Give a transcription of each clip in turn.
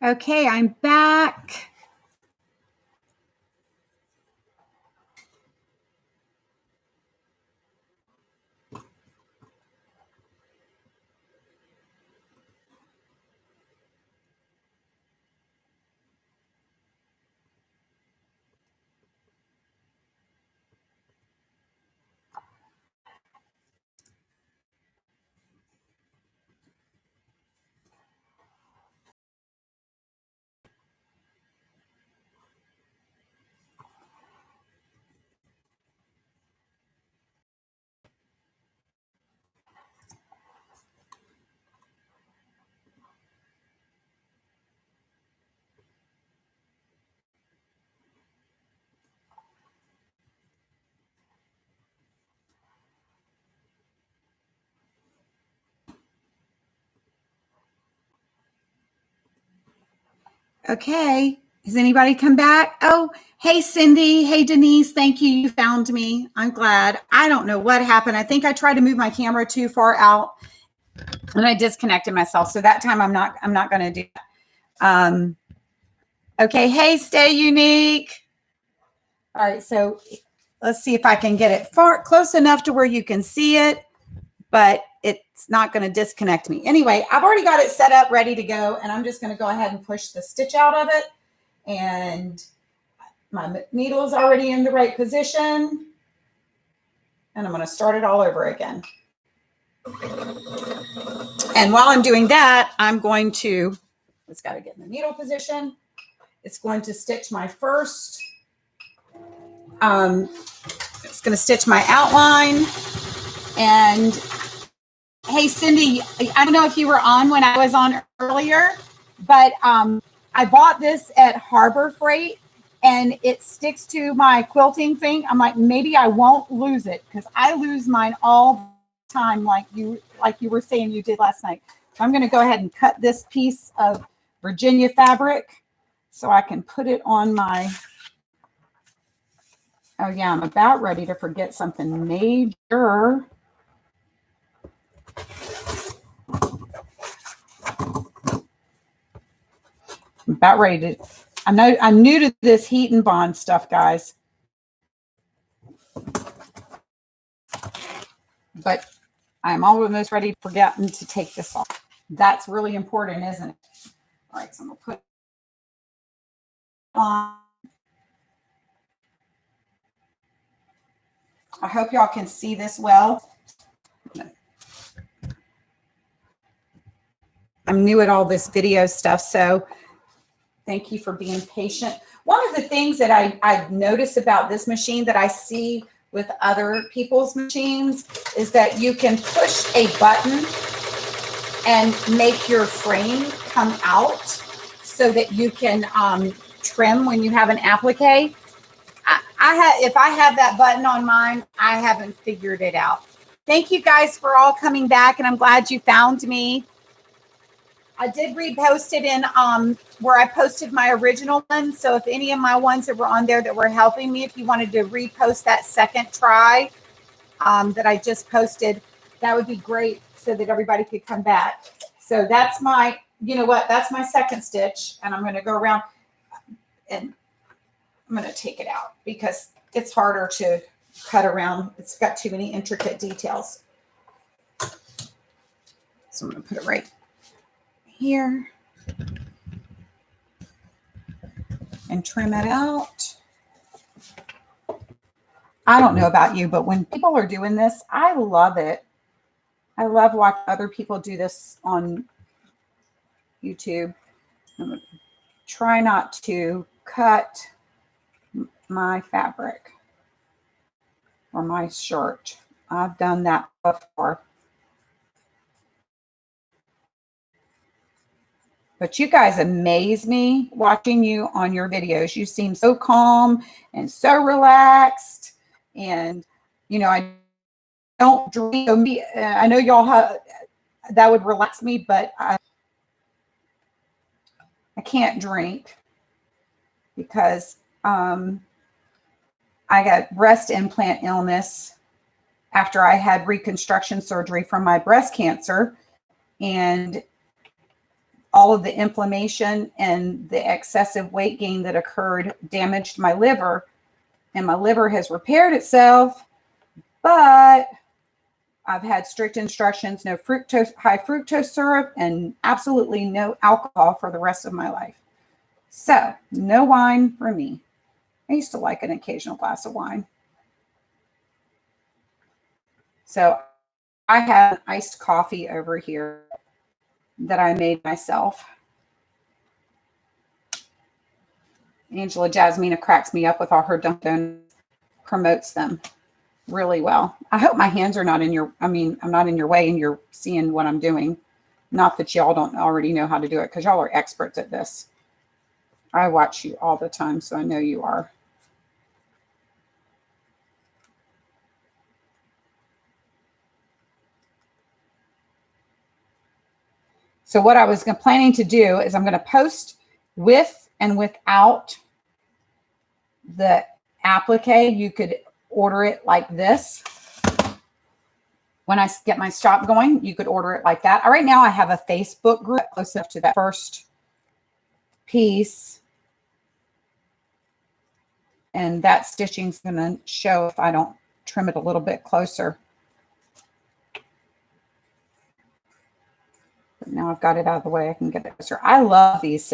Okay, I'm back. Okay, has anybody come back? Oh, hey, Cindy. Hey, Denise. Thank you. You found me. I'm glad. I don't know what happened. I think I tried to move my camera too far out and I disconnected myself. So that time I'm not going to do that. Okay. Hey, stay unique. All right. So let's see if I can get it close enough to where you can see it, but it's not going to disconnect me. Anyway, I've already got it set up, ready to go. And I'm just going to go ahead and push the stitch out of it. And my needle is already in the right position. And I'm going to start it all over again. And while I'm doing that, I'm going to, it's got to get in the needle position. It's going to stitch my first, it's going to stitch my outline. And hey, Cindy, I don't know if you were on when I was on earlier, but I bought this at Harbor Freight and it sticks to my quilting thing. I'm like, maybe I won't lose it because I lose mine all the time, like you were saying you did last night. So I'm going to go ahead and cut this piece of Virginia fabric so I can put it on my, oh yeah, I'm about ready to forget something major. I'm about ready to, I'm new to this heat and bond stuff, guys. But I'm almost ready to forget to take this off. That's really important, isn't it? All right, so I'm going to put it on. I hope y'all can see this well. I'm new at all this video stuff, so thank you for being patient. One of the things that I've noticed about this machine that I see with other people's machines is that you can push a button and make your frame come out so that you can trim when you have an applique. If I have that button on mine, I haven't figured it out. Thank you guys for all coming back, and I'm glad you found me. I did repost it in where I posted my original one. So if any of my ones that were on there that were helping me, if you wanted to repost that second try that I just posted, that would be great so that everybody could come back. So that's my, you know what, that's my second stitch. And I'm going to go around and I'm going to take it out because it's harder to cut around. It's got too many intricate details. So I'm going to put it right here and trim it out. I don't know about you, but when people are doing this, I love it. I love watching other people do this on YouTube. I'm going to try not to cut my fabric or my shirt. I've done that before. But you guys amaze me watching you on your videos. You seem so calm and so relaxed. And, you know, I don't drink. I know y'all have, that would relax me, but I can't drink because I got breast implant illness after I had reconstruction surgery from my breast cancer. And all of the inflammation and the excessive weight gain that occurred damaged my liver, and my liver has repaired itself, but I've had strict instructions, no fructose, high fructose syrup, and absolutely no alcohol for the rest of my life. So no wine for me. I used to like an occasional glass of wine. So I have iced coffee over here that I made myself. Angela Jasmina cracks me up with all her Dunkin' Donuts, promotes them really well. I hope my hands are not in your, I'm not in your way and you're seeing what I'm doing. Not that y'all don't already know how to do it, because y'all are experts at this. I watch you all the time, so I know you are. So what I was planning to do is I'm going to post with and without the applique. You could order it like this. When I get my shop going, you could order it like that. Right now I have a Facebook group close enough to that first piece. And that stitching's going to show if I don't trim it a little bit closer. But now I've got it out of the way, I can get it closer. I love these.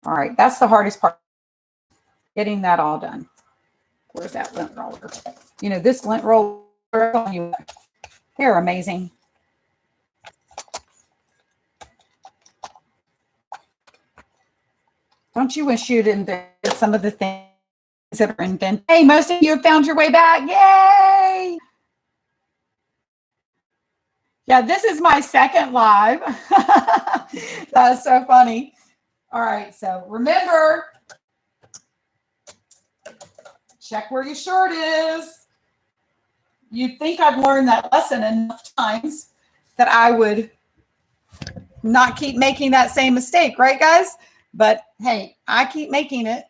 All right, that's the hardest part, getting that all done. Where's that lint roller? You know, this lint roller, they're amazing. Don't you wish you'd invented some of the things that are invented? Hey, most of you have found your way back. Yay! Yeah, this is my second live. That's so funny. All right, so remember, check where your shirt is. You'd think I've learned that lesson enough times that I would not keep making that same mistake, right, guys? But hey, I keep making it.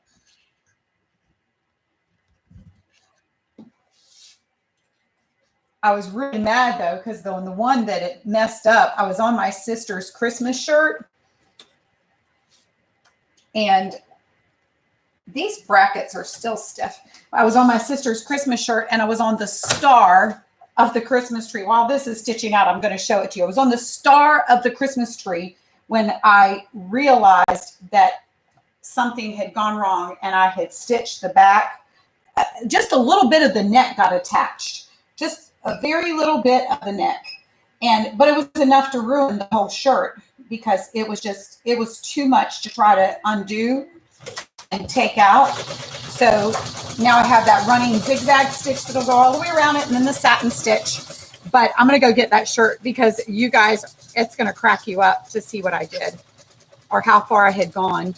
I was really mad though, because the one that it messed up, I was on my sister's Christmas shirt. And these brackets are still stiff. I was on my sister's Christmas shirt and I was on the star of the Christmas tree. While this is stitching out, I'm going to show it to you. I was on the star of the Christmas tree when I realized that something had gone wrong and I had stitched the back. Just a little bit of the neck got attached. Just a very little bit of the neck. But it was enough to ruin the whole shirt because it was too much to try to undo and take out. So now I have that running zigzag stitch that'll go all the way around it and then the satin stitch. But I'm going to go get that shirt because you guys, it's going to crack you up to see what I did or how far I had gone.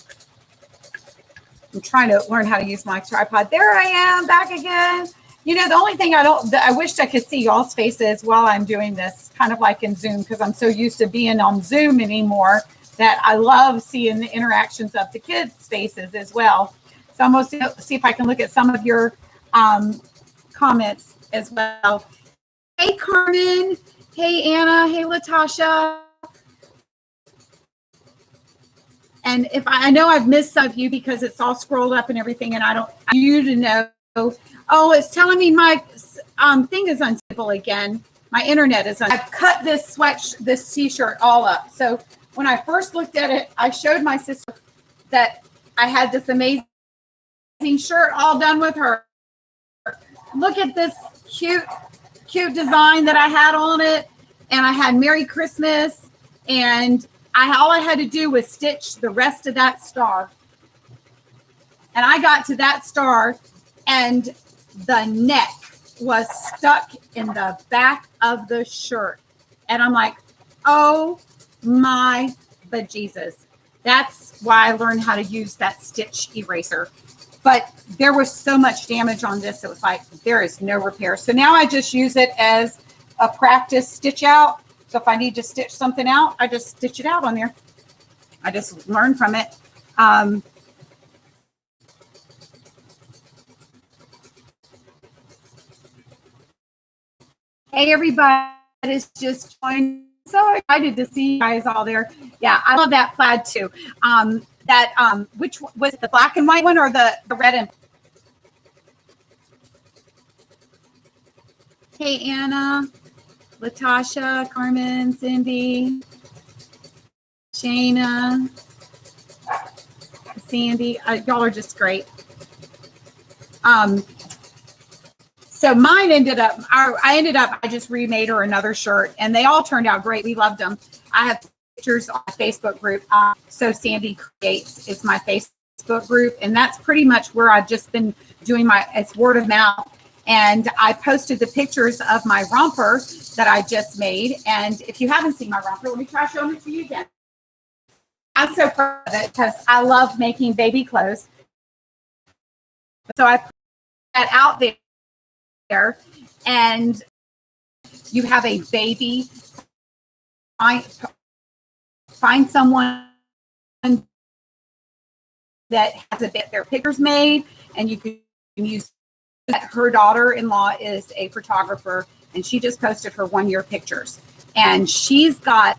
I'm trying to learn how to use my tripod. There I am, back again. You know, the only thing I wished I could see y'all's faces while I'm doing this, kind of like in Zoom, because I'm so used to being on Zoom anymore that I love seeing the interactions of the kids' faces as well. So I'm going to see if I can look at some of your comments as well. Hey, Carmen. Hey, Anna. Hey, Latasha. And if I know I've missed some of you because it's all scrolled up and everything, and I don't want you to know. Oh, it's telling me my thing is unstable again. My internet is unstable. I've cut this t-shirt all up. So when I first looked at it, I showed my sister that I had this amazing shirt all done with her. Look at this cute design that I had on it. And I had Merry Christmas. And all I had to do was stitch the rest of that star. And I got to that star and the neck was stuck in the back of the shirt. And I'm like, oh my bejesus. That's why I learned how to use that stitch eraser. But there was so much damage on this. It was like, there is no repair. So now I just use it as a practice stitch out. So if I need to stitch something out, I just stitch it out on there. I just learned from it. Hey, everybody is just joined. So excited to see you guys all there. Yeah, I love that plaid too. Which was the black and white one or the red and? Hey, Anna, Latasha, Carmen, Cindy, Shayna, Sandy, y'all are just great. So mine ended up, I just remade her another shirt and they all turned out great. We loved them. I have pictures on the Facebook group. So Sandy Creates is my Facebook group. And that's pretty much where I've just been doing it's word of mouth. And I posted the pictures of my romper that I just made. And if you haven't seen my romper, let me try showing it to you again. I'm so proud of it because I love making baby clothes. So I put that out there, and you have a baby. Find someone that has their pictures made, and you can use that. Her daughter-in-law is a photographer, and she just posted her 1-year pictures, and she's got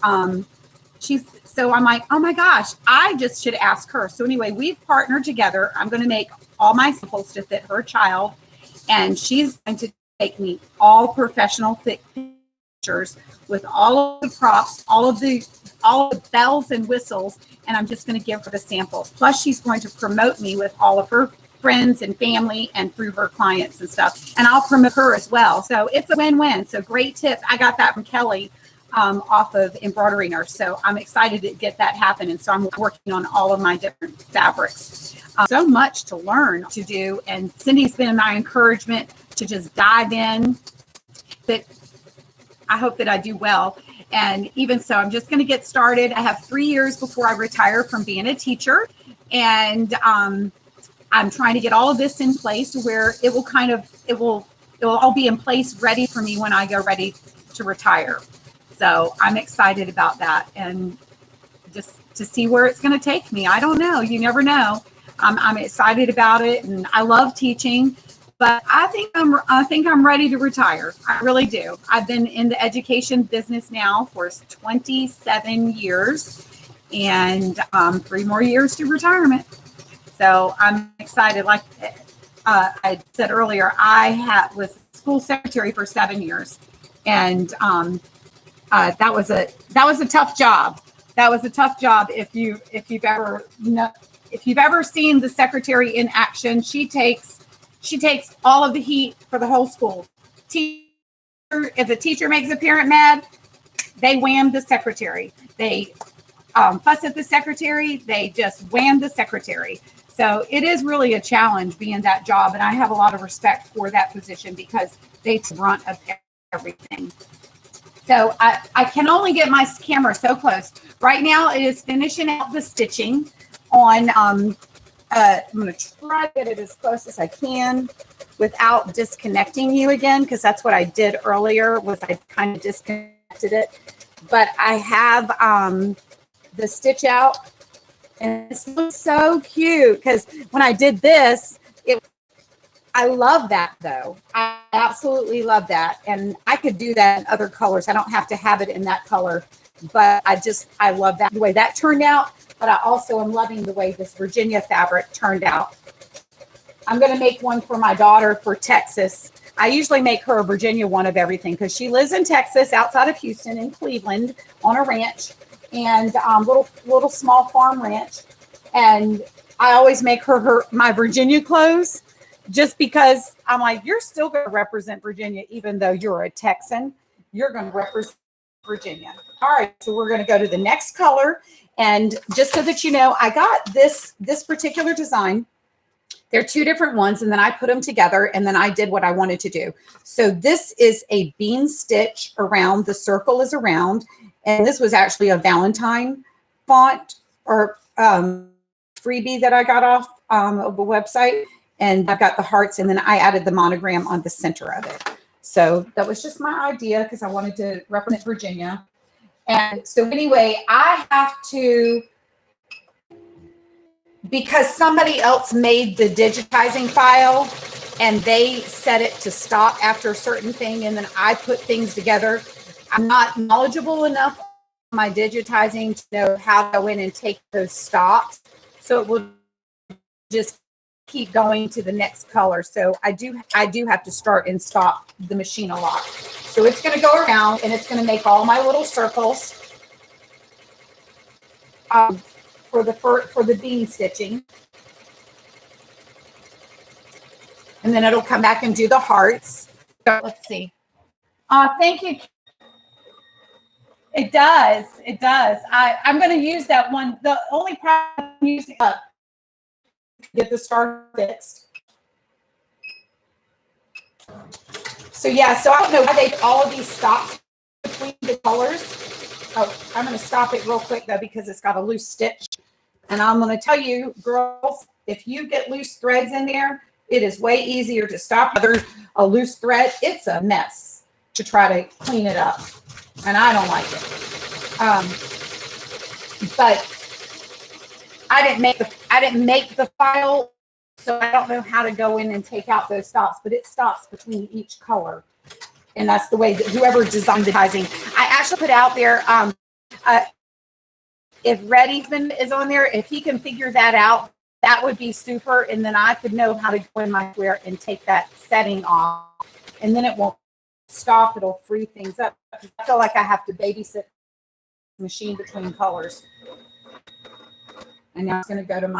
so I'm like, oh my gosh, I just should ask her. So anyway, we've partnered together. I'm going to make all my samples to fit her child, and she's going to take me all professional pictures with all of the props, all of the bells and whistles, and I'm just going to give her the samples. Plus, she's going to promote me with all of her friends and family and through her clients and stuff, and I'll promote her as well. So it's a win-win. So great tip. I got that from Kelly off of Embroidery Nurse. So I'm excited to get that happen. And so I'm working on all of my different fabrics. So much to learn to do. And Cindy's been my encouragement to just dive in. But I hope that I do well. And even so, I'm just going to get started. I have 3 years before I retire from being a teacher. And I'm trying to get all of this in place where it will all be in place ready for me when I go ready to retire. So I'm excited about that, and just to see where it's going to take me. I don't know. You never know. I'm excited about it, and I love teaching. But I think I'm ready to retire. I really do. I've been in the education business now for 27 years, and 3 more years to retirement. So I'm excited. Like I said earlier, I was school secretary for 7 years, and that was a tough job. That was a tough job. If you've ever seen the secretary in action, she takes all of the heat for the whole school. If a teacher makes a parent mad, they wham the secretary. They fuss at the secretary. They just wham the secretary. So it is really a challenge being that job, and I have a lot of respect for that position because they take the brunt of everything. So I can only get my camera so close. Right now it is finishing out the stitching on, I'm going to try to get it as close as I can without disconnecting you again, because that's what I did earlier was I kind of disconnected it. But I have the stitch out, and this looks so cute because when I did this, I love that though. I absolutely love that. And I could do that in other colors. I don't have to have it in that color, but I love that the way that turned out. But I also am loving the way this Virginia fabric turned out. I'm going to make one for my daughter for Texas. I usually make her a Virginia one of everything because she lives in Texas outside of Houston in Cleveland on a ranch, and little small farm ranch. And I always make her my Virginia clothes, just because I'm like, you're still going to represent Virginia, even though you're a Texan, you're going to represent Virginia. All right, so we're going to go to the next color. And just so that you know, I got this particular design. There are 2 different ones, and then I put them together, and then I did what I wanted to do. So this is a bean stitch around, the circle is around, and this was actually a Valentine font or freebie that I got off of the website. And I've got the hearts, and then I added the monogram on the center of it. So that was just my idea because I wanted to represent Virginia. And so anyway, I have to because somebody else made the digitizing file and they set it to stop after a certain thing, and then I put things together. I'm not knowledgeable enough on my digitizing to know how to go in and take those stops. So it will just keep going to the next color. So I do have to start and stop the machine a lot. So it's going to go around and it's going to make all my little circles for the bean stitching. And then it'll come back and do the hearts. So let's see. Thank you. It does. It does. I'm going to use that one. The only problem I'm using get the star fixed. So yeah, so I don't know why they all of these stops between the colors. Oh, I'm going to stop it real quick though because it's got a loose stitch. And I'm going to tell you, girls, if you get loose threads in there, it is way easier to stop a loose thread. It's a mess to try to clean it up, and I don't like it. But I didn't make the file, so I don't know how to go in and take out those stops. But it stops between each color, and that's the way that whoever designed the digitizing. I actually put out there. If Red Ethan is on there, if he can figure that out, that would be super. And then I could know how to go in my square and take that setting off. And then it won't stop. It'll free things up. I feel like I have to babysit the machine between colors. And now it's going to go to my